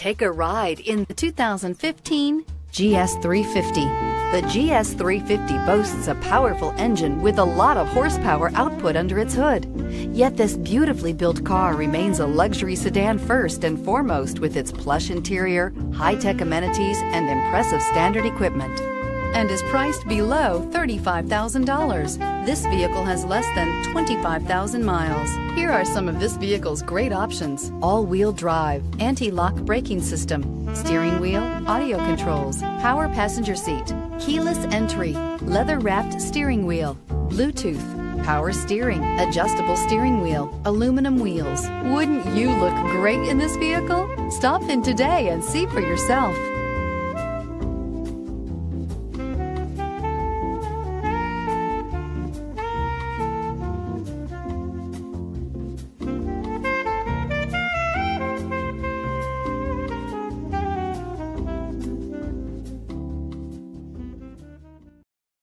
Take a ride in the 2015 GS 350. The GS 350 boasts a powerful engine with a lot of horsepower output under its hood. Yet this beautifully built car remains a luxury sedan first and foremost with its plush interior, high-tech amenities, and impressive standard equipment, and is priced below $35,000. This vehicle has less than 25,000 miles. Here are some of this vehicle's great options: all-wheel drive, anti-lock braking system, steering wheel audio controls, power passenger seat, keyless entry, leather-wrapped steering wheel, Bluetooth, power steering, adjustable steering wheel, aluminum wheels. Wouldn't you look great in this vehicle? Stop in today and see for yourself.